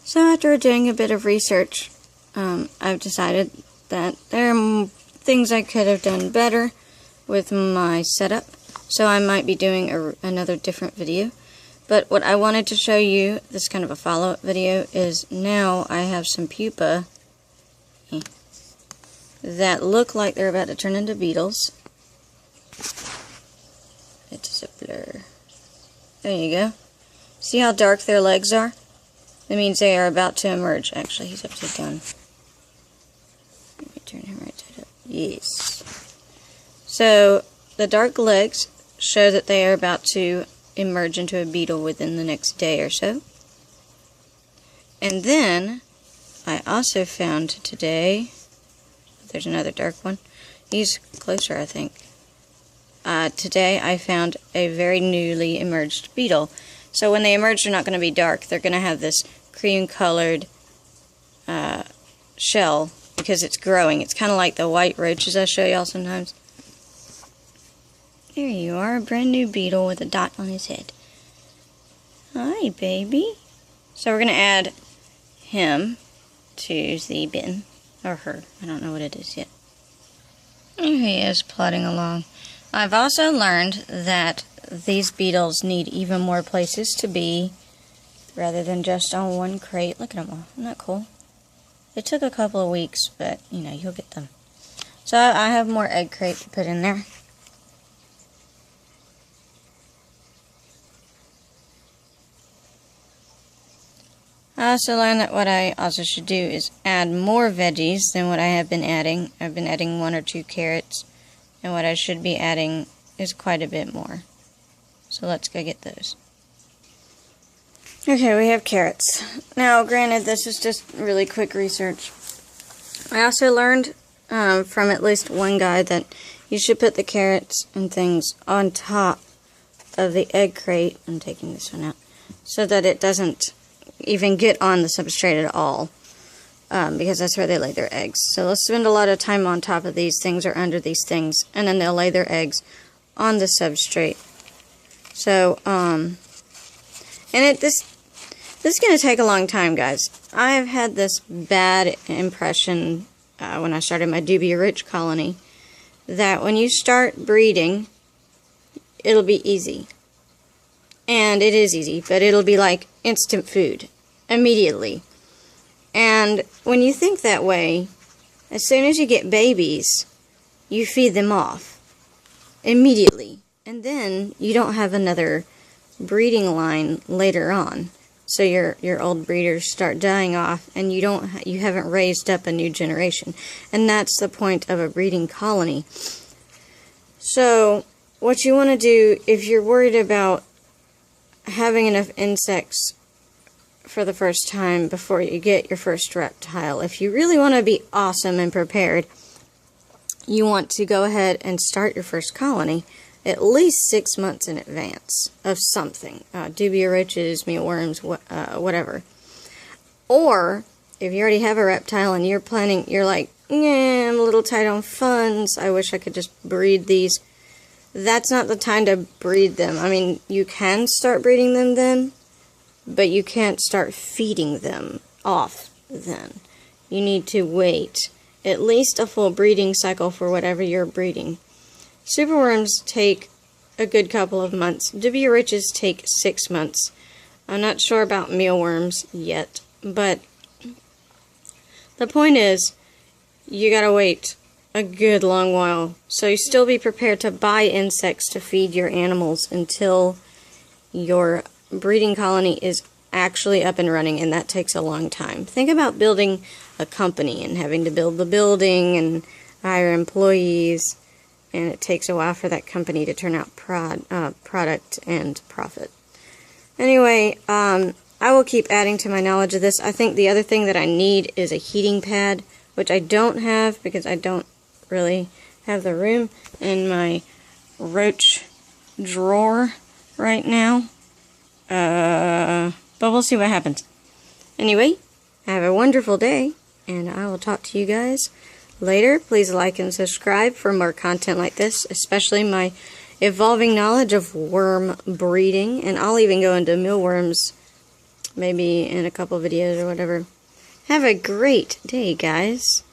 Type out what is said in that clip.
So after doing a bit of research, I've decided that there are things I could have done better with my setup. So I might be doing another different video. But what I wanted to show you, this kind of a follow-up video, is now I have some pupa that look like they're about to turn into beetles. It's a blur. There you go. See how dark their legs are? That means they are about to emerge. Actually, he's upside down. Let me turn him right side up. Yes. So, the dark legs show that they are about to emerge into a beetle within the next day or so. And then, I also found today, there's another dark one. He's closer, I think. Today I found a very newly emerged beetle. So when they emerge, they're not going to be dark. They're going to have this cream-colored shell because it's growing. It's kind of like the white roaches I show y'all sometimes. There you are, a brand new beetle with a dot on his head. Hi, baby. So we're going to add him to the bin. Or her. I don't know what it is yet. There he is, plodding along. I've also learned that these beetles need even more places to be rather than just on one crate. Look at them all. Isn't that cool? It took a couple of weeks, but, you know, you'll get them. So I have more egg crate to put in there. I also learned that what I also should do is add more veggies than what I have been adding. I've been adding 1 or 2 carrots, and what I should be adding is quite a bit more. So let's go get those. Okay, we have carrots. Now, granted, this is just really quick research. I also learned from at least one guy that you should put the carrots and things on top of the egg crate. I'm taking this one out. So that it doesn't even get on the substrate at all, because that's where they lay their eggs. So they'll spend a lot of time on top of these things or under these things, and then they'll lay their eggs on the substrate. So, this is going to take a long time, guys. I've had this bad impression when I started my dubia rich colony that when you start breeding, it'll be easy. And it is easy, but it'll be like instant food, immediately. And when you think that way, as soon as you get babies, you feed them off immediately. And then you don't have another breeding line later on. So your old breeders start dying off, and you haven't raised up a new generation. And that's the point of a breeding colony. So what you want to do, if you're worried about having enough insects for the first time before you get your first reptile, if you really want to be awesome and prepared, you want to go ahead and start your first colony at least 6 months in advance of something. Dubia roaches, mealworms, whatever. Or, if you already have a reptile and you're planning, you're like, yeah, I'm a little tight on funds, I wish I could just breed these. That's not the time to breed them. I mean, you can start breeding them then, but you can't start feeding them off then. You need to wait at least a full breeding cycle for whatever you're breeding. Superworms take a good couple of months. Dubia riches take 6 months. I'm not sure about mealworms yet, but the point is, you gotta wait a good long while. So you still be prepared to buy insects to feed your animals until your breeding colony is actually up and running, and that takes a long time. Think about building a company and having to build the building and hire employees, and it takes a while for that company to turn out product and profit. Anyway, I will keep adding to my knowledge of this. I think the other thing that I need is a heating pad, which I don't have because I don't really have the room in my roach drawer right now. But we'll see what happens. Anyway, have a wonderful day, and I will talk to you guys later. Please like and subscribe for more content like this, especially my evolving knowledge of worm breeding, and I'll even go into mealworms maybe in a couple videos or whatever. Have a great day, guys.